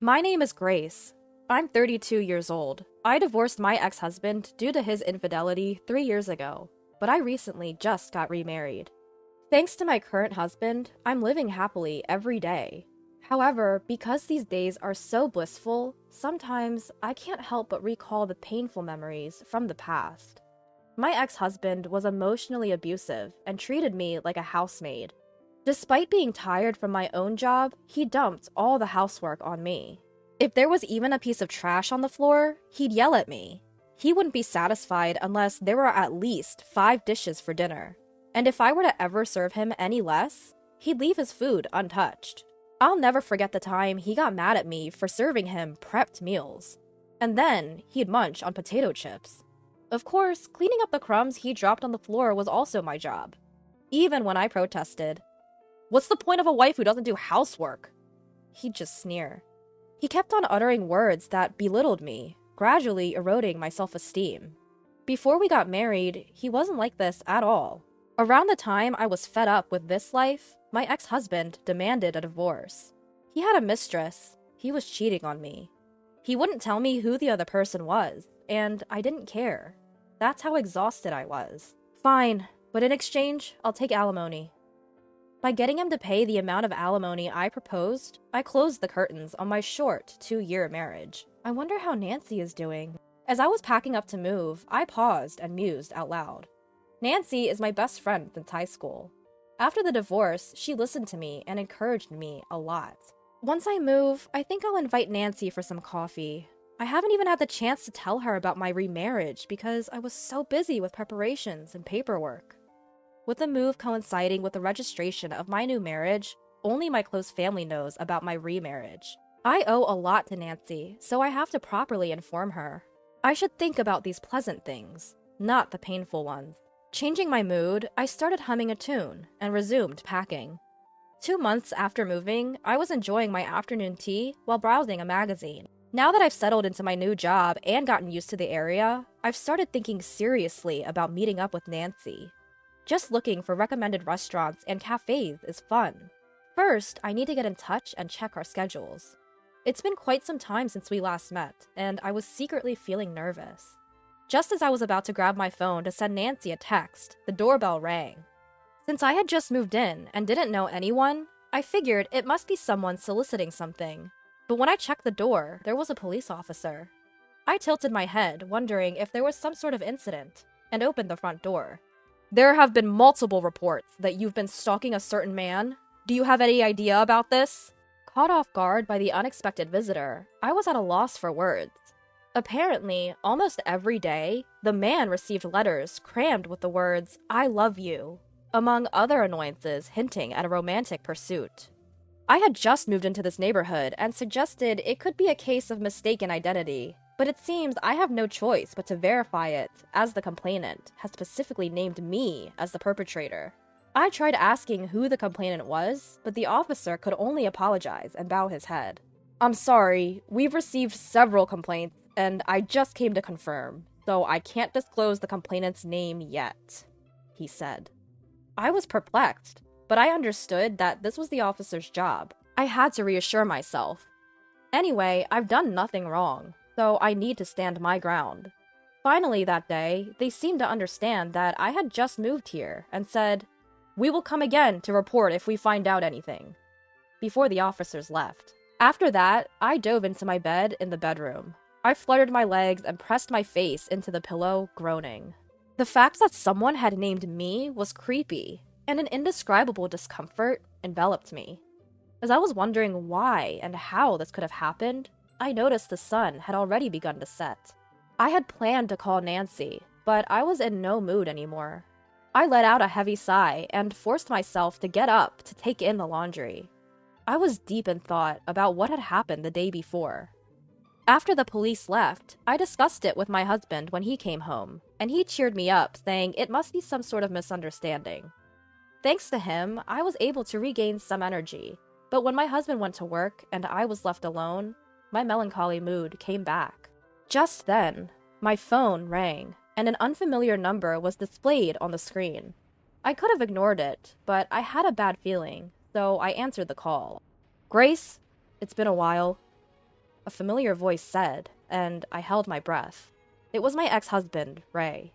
My name is Grace. I'm 32 years old. I divorced my ex-husband due to his infidelity 3 years ago, but I recently just got remarried. Thanks to my current husband, I'm living happily every day. However, because these days are so blissful, sometimes I can't help but recall the painful memories from the past. My ex-husband was emotionally abusive and treated me like a housemaid. Despite being tired from my own job, he dumped all the housework on me. If there was even a piece of trash on the floor, he'd yell at me. He wouldn't be satisfied unless there were at least 5 dishes for dinner. And if I were to ever serve him any less, he'd leave his food untouched. I'll never forget the time he got mad at me for serving him prepped meals. And then he'd munch on potato chips. Of course, cleaning up the crumbs he dropped on the floor was also my job. Even when I protested, "What's the point of a wife who doesn't do housework?" He'd just sneer. He kept on uttering words that belittled me, gradually eroding my self-esteem. Before we got married, he wasn't like this at all. Around the time I was fed up with this life, my ex-husband demanded a divorce. He had a mistress. He was cheating on me. He wouldn't tell me who the other person was, and I didn't care. That's how exhausted I was. Fine, but in exchange, I'll take alimony. By getting him to pay the amount of alimony I proposed, I closed the curtains on my short 2-year marriage. I wonder how Nancy is doing. As I was packing up to move, I paused and mused out loud. Nancy is my best friend since high school. After the divorce, she listened to me and encouraged me a lot. Once I move, I think I'll invite Nancy for some coffee. I haven't even had the chance to tell her about my remarriage because I was so busy with preparations and paperwork. With the move coinciding with the registration of my new marriage, only my close family knows about my remarriage. I owe a lot to Nancy, so I have to properly inform her. I should think about these pleasant things, not the painful ones. Changing my mood, I started humming a tune and resumed packing. 2 months after moving, I was enjoying my afternoon tea while browsing a magazine. Now that I've settled into my new job and gotten used to the area, I've started thinking seriously about meeting up with Nancy. Just looking for recommended restaurants and cafes is fun. First, I need to get in touch and check our schedules. It's been quite some time since we last met, and I was secretly feeling nervous. Just as I was about to grab my phone to send Nancy a text, the doorbell rang. Since I had just moved in and didn't know anyone, I figured it must be someone soliciting something. But when I checked the door, there was a police officer. I tilted my head, wondering if there was some sort of incident, and opened the front door. "There have been multiple reports that you've been stalking a certain man. Do you have any idea about this?" Caught off guard by the unexpected visitor, I was at a loss for words. Apparently, almost every day, the man received letters crammed with the words, "I love you," among other annoyances hinting at a romantic pursuit. I had just moved into this neighborhood and suggested it could be a case of mistaken identity, but it seems I have no choice but to verify it, as the complainant has specifically named me as the perpetrator. I tried asking who the complainant was, but the officer could only apologize and bow his head. "I'm sorry, we've received several complaints, and I just came to confirm, so I can't disclose the complainant's name yet," he said. I was perplexed, but I understood that this was the officer's job. I had to reassure myself. Anyway, I've done nothing wrong, so I need to stand my ground. Finally that day, they seemed to understand that I had just moved here and said, "We will come again to report if we find out anything," before the officers left. After that, I dove into my bed in the bedroom. I fluttered my legs and pressed my face into the pillow, groaning. The fact that someone had named me was creepy, and an indescribable discomfort enveloped me. As I was wondering why and how this could have happened, I noticed the sun had already begun to set. I had planned to call Nancy, but I was in no mood anymore. I let out a heavy sigh and forced myself to get up to take in the laundry. I was deep in thought about what had happened the day before. After the police left, I discussed it with my husband when he came home, and he cheered me up, saying it must be some sort of misunderstanding. Thanks to him, I was able to regain some energy, but when my husband went to work and I was left alone, my melancholy mood came back. Just then, my phone rang, and an unfamiliar number was displayed on the screen. I could have ignored it, but I had a bad feeling, so I answered the call. "Grace, it's been a while." a familiar voice said, and I held my breath. It was my ex-husband, Ray.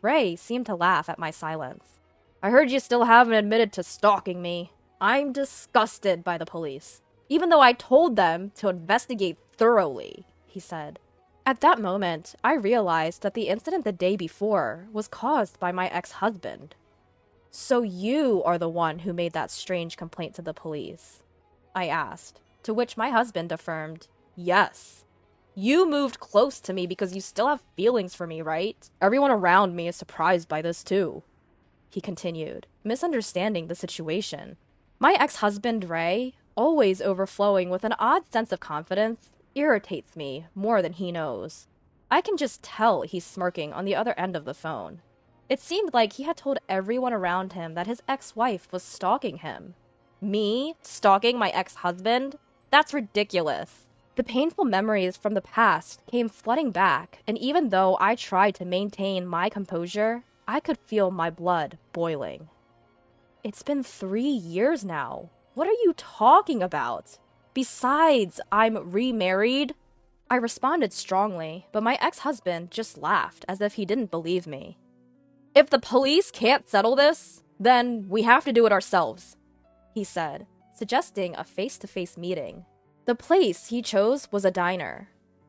Ray seemed to laugh at my silence. I heard you still haven't admitted to stalking me. I'm disgusted by the police, even though I told them to investigate thoroughly, he said. At that moment, I realized that the incident the day before was caused by my ex-husband. So you are the one who made that strange complaint to the police? I asked, to which my husband affirmed, yes. You moved close to me because you still have feelings for me, right? Everyone around me is surprised by this too, he continued, misunderstanding the situation. My ex-husband, Ray, always overflowing with an odd sense of confidence, irritates me more than he knows. I can just tell he's smirking on the other end of the phone. It seemed like he had told everyone around him that his ex-wife was stalking him. Me? Stalking my ex-husband? That's ridiculous. The painful memories from the past came flooding back, and even though I tried to maintain my composure, I could feel my blood boiling. It's been 3 years now. What are you talking about? Besides, I'm remarried. I responded strongly, but my ex-husband just laughed as if he didn't believe me. If the police can't settle this, then we have to do it ourselves, he said, suggesting a face-to-face meeting. The place he chose was a diner.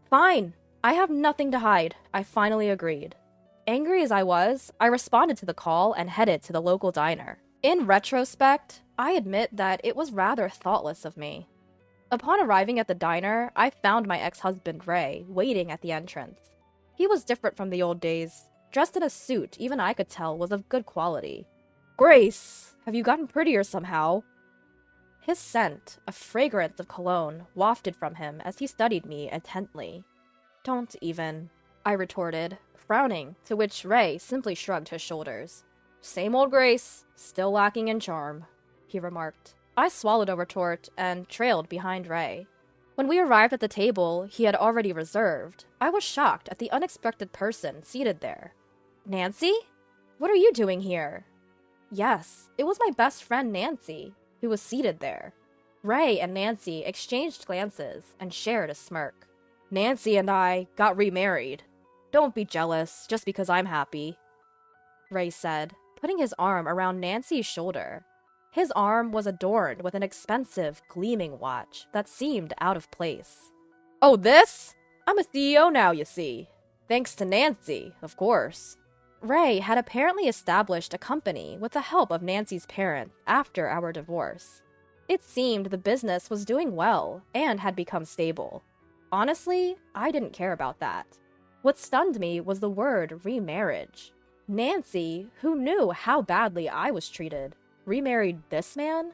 Fine, I have nothing to hide, I finally agreed. Angry as I was, I responded to the call and headed to the local diner. In retrospect, I admit that it was rather thoughtless of me. Upon arriving at the diner, I found my ex-husband Ray waiting at the entrance. He was different from the old days. Dressed in a suit even I could tell was of good quality. Grace, have you gotten prettier somehow? His scent, a fragrance of cologne, wafted from him as he studied me intently. Don't even, I retorted, frowning, to which Ray simply shrugged his shoulders. Same old Grace, still lacking in charm, he remarked. I swallowed a retort and trailed behind Ray. When we arrived at the table he had already reserved, I was shocked at the unexpected person seated there. Nancy? What are you doing here? Yes, it was my best friend Nancy, who was seated there. Ray and Nancy exchanged glances and shared a smirk. Nancy and I got remarried. Don't be jealous just because I'm happy, Ray said, putting his arm around Nancy's shoulder. His arm was adorned with an expensive, gleaming watch that seemed out of place. Oh, this? I'm a CEO now, you see. Thanks to Nancy, of course. Ray had apparently established a company with the help of Nancy's parents after our divorce. It seemed the business was doing well and had become stable. Honestly, I didn't care about that. What stunned me was the word remarriage. Nancy, who knew how badly I was treated, remarried this man?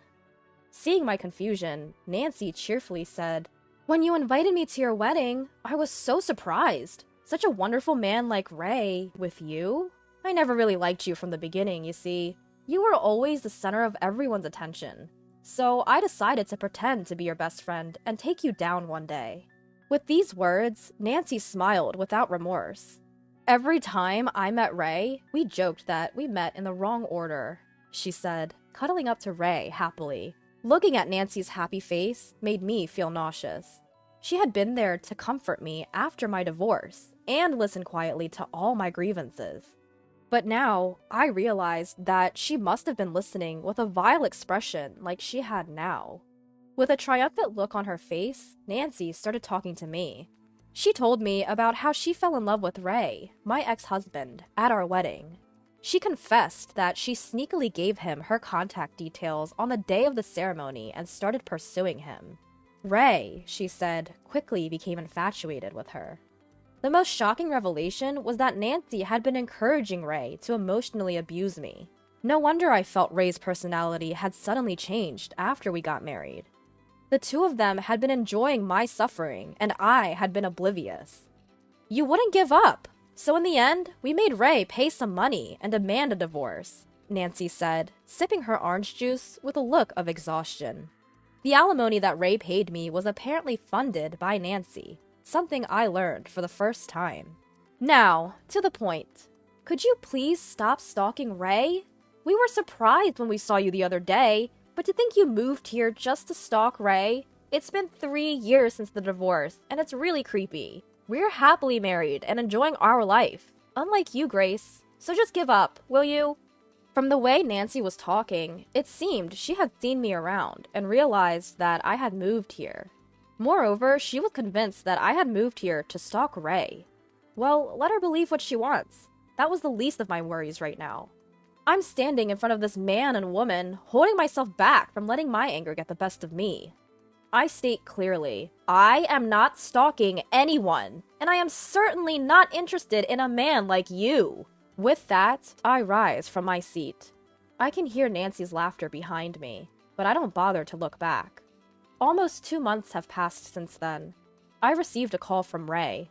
Seeing my confusion, Nancy cheerfully said, When you invited me to your wedding, I was so surprised. Such a wonderful man like Ray with you? I never really liked you from the beginning, you see. You were always the center of everyone's attention. So I decided to pretend to be your best friend and take you down one day. With these words, Nancy smiled without remorse. Every time I met Ray, we joked that we met in the wrong order, she said, cuddling up to Ray happily. Looking at Nancy's happy face made me feel nauseous. She had been there to comfort me after my divorce and listen quietly to all my grievances. But now, I realized that she must have been listening with a vile expression like she had now. With a triumphant look on her face, Nancy started talking to me. She told me about how she fell in love with Ray, my ex-husband, at our wedding. She confessed that she sneakily gave him her contact details on the day of the ceremony and started pursuing him. Ray, she said, quickly became infatuated with her. The most shocking revelation was that Nancy had been encouraging Ray to emotionally abuse me. No wonder I felt Ray's personality had suddenly changed after we got married. The two of them had been enjoying my suffering, and I had been oblivious. You wouldn't give up, so in the end, we made Ray pay some money and demand a divorce, Nancy said, sipping her orange juice with a look of exhaustion. The alimony that Ray paid me was apparently funded by Nancy. Something I learned for the first time. Now, to the point. Could you please stop stalking Ray? We were surprised when we saw you the other day, but to think you moved here just to stalk Ray? It's been 3 years since the divorce, and it's really creepy. We're happily married and enjoying our life, unlike you, Grace. So just give up, will you? From the way Nancy was talking, it seemed she had seen me around and realized that I had moved here. Moreover, she was convinced that I had moved here to stalk Ray. Well, let her believe what she wants. That was the least of my worries right now. I'm standing in front of this man and woman, holding myself back from letting my anger get the best of me. I state clearly, I am not stalking anyone, and I am certainly not interested in a man like you. With that, I rise from my seat. I can hear Nancy's laughter behind me, but I don't bother to look back. Almost 2 months have passed since then. I received a call from Ray.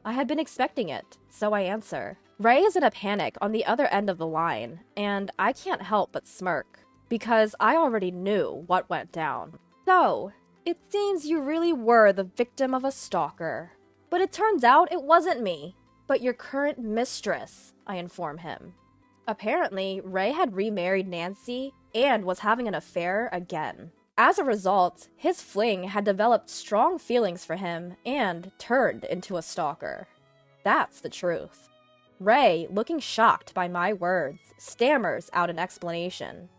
I had been expecting it, so I answer. Ray is in a panic on the other end of the line, and I can't help but smirk, because I already knew what went down. So, it seems you really were the victim of a stalker. But it turns out it wasn't me, but your current mistress, I inform him. Apparently, Ray had remarried Nancy and was having an affair again. As a result, his fling had developed strong feelings for him and turned into a stalker. That's the truth. Ray, looking shocked by my words, stammers out an explanation.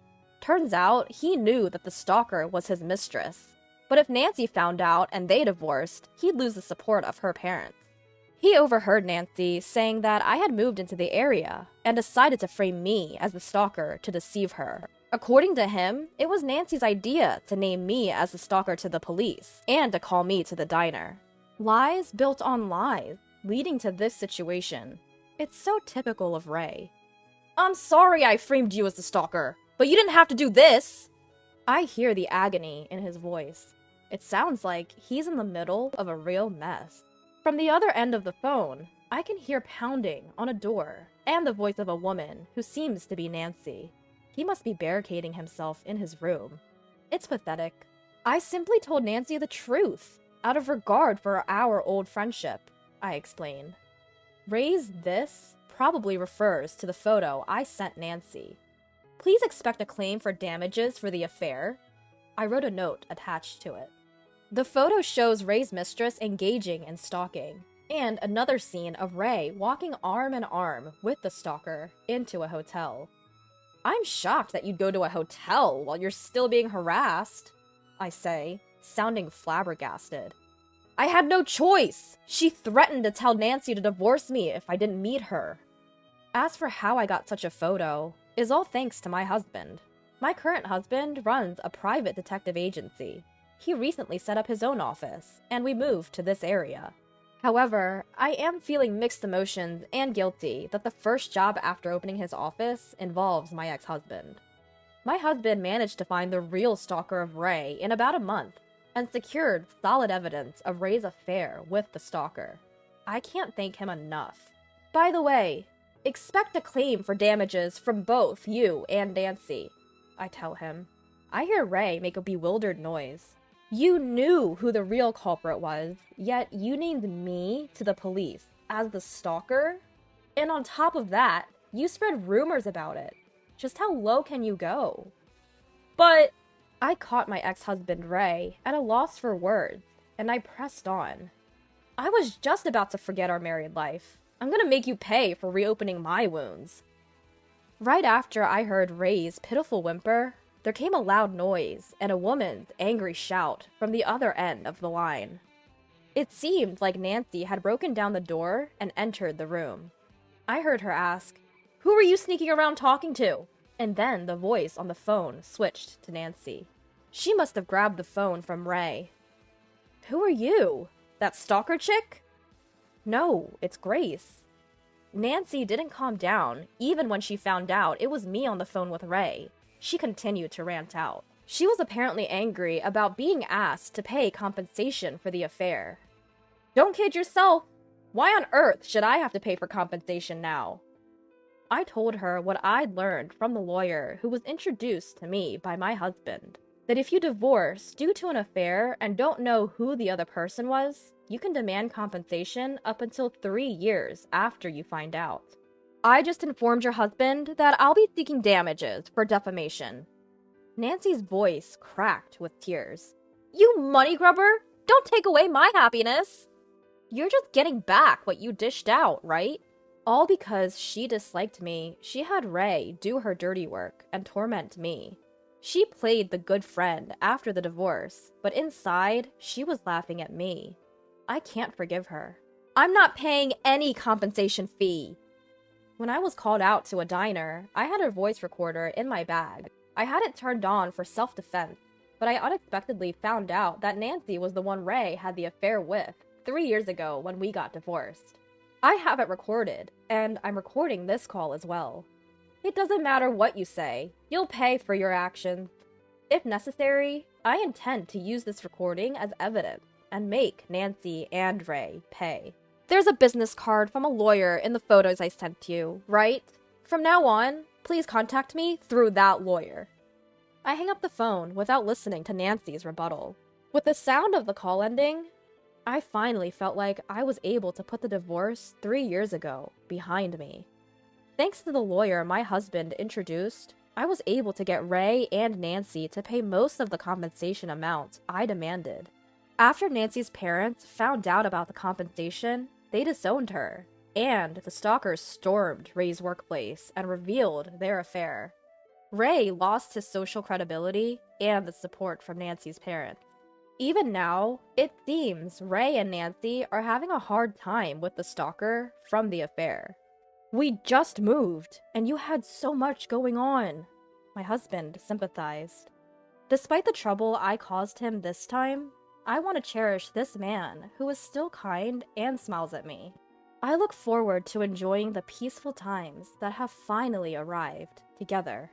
Turns out he knew that the stalker was his mistress. But if Nancy found out and they divorced, he'd lose the support of her parents. He overheard Nancy saying that I had moved into the area and decided to frame me as the stalker to deceive her. According to him, it was Nancy's idea to name me as the stalker to the police and to call me to the diner. Lies built on lies, leading to this situation. It's so typical of Ray. I'm sorry I framed you as the stalker, but you didn't have to do this! I hear the agony in his voice. It sounds like he's in the middle of a real mess. From the other end of the phone, I can hear pounding on a door and the voice of a woman who seems to be Nancy. He must be barricading himself in his room. It's pathetic. I simply told Nancy the truth, out of regard for our old friendship, I explain. Ray's "this" probably refers to the photo I sent Nancy. Please expect a claim for damages for the affair. I wrote a note attached to it. The photo shows Ray's mistress engaging in stalking, and another scene of Ray walking arm in arm with the stalker into a hotel. I'm shocked that you'd go to a hotel while you're still being harassed, I say, sounding flabbergasted. I had no choice! She threatened to tell Nancy to divorce me if I didn't meet her. As for how I got such a photo, is all thanks to my husband. My current husband runs a private detective agency. He recently set up his own office, and we moved to this area. However, I am feeling mixed emotions and guilty that the first job after opening his office involves my ex-husband. My husband managed to find the real stalker of Ray in about a month, and secured solid evidence of Ray's affair with the stalker. I can't thank him enough. By the way, expect a claim for damages from both you and Nancy, I tell him. I hear Ray make a bewildered noise. You knew who the real culprit was, yet you named me to the police as the stalker? And on top of that, you spread rumors about it. Just how low can you go? But I caught my ex-husband Ray at a loss for words, and I pressed on. I was just about to forget our married life. I'm gonna make you pay for reopening my wounds. Right after I heard Ray's pitiful whimper, there came a loud noise and a woman's angry shout from the other end of the line. It seemed like Nancy had broken down the door and entered the room. I heard her ask, "Who are you sneaking around talking to?" And then the voice on the phone switched to Nancy. She must have grabbed the phone from Ray. "Who are you? That stalker chick?" "No, it's Grace." Nancy didn't calm down, even when she found out it was me on the phone with Ray. She continued to rant out. She was apparently angry about being asked to pay compensation for the affair. "Don't kid yourself! Why on earth should I have to pay for compensation now?" I told her what I'd learned from the lawyer who was introduced to me by my husband, that if you divorce due to an affair and don't know who the other person was, you can demand compensation up until 3 years after you find out. I just informed your husband that I'll be seeking damages for defamation. Nancy's voice cracked with tears. You money grubber! Don't take away my happiness! You're just getting back what you dished out, right? All because she disliked me, she had Ray do her dirty work and torment me. She played the good friend after the divorce, but inside, she was laughing at me. I can't forgive her. I'm not paying any compensation fee! When I was called out to a diner, I had a voice recorder in my bag. I had it turned on for self-defense, but I unexpectedly found out that Nancy was the one Ray had the affair with 3 years ago when we got divorced. I have it recorded, and I'm recording this call as well. It doesn't matter what you say, you'll pay for your actions. If necessary, I intend to use this recording as evidence and make Nancy and Ray pay. There's a business card from a lawyer in the photos I sent you, right? From now on, please contact me through that lawyer. I hang up the phone without listening to Nancy's rebuttal. With the sound of the call ending, I finally felt like I was able to put the divorce 3 years ago behind me. Thanks to the lawyer my husband introduced, I was able to get Ray and Nancy to pay most of the compensation amount I demanded. After Nancy's parents found out about the compensation, they disowned her, and the stalkers stormed Ray's workplace and revealed their affair. Ray lost his social credibility and the support from Nancy's parents. Even now, it seems Ray and Nancy are having a hard time with the stalker from the affair. We just moved, and you had so much going on. My husband sympathized. Despite the trouble I caused him this time, I want to cherish this man who is still kind and smiles at me. I look forward to enjoying the peaceful times that have finally arrived together.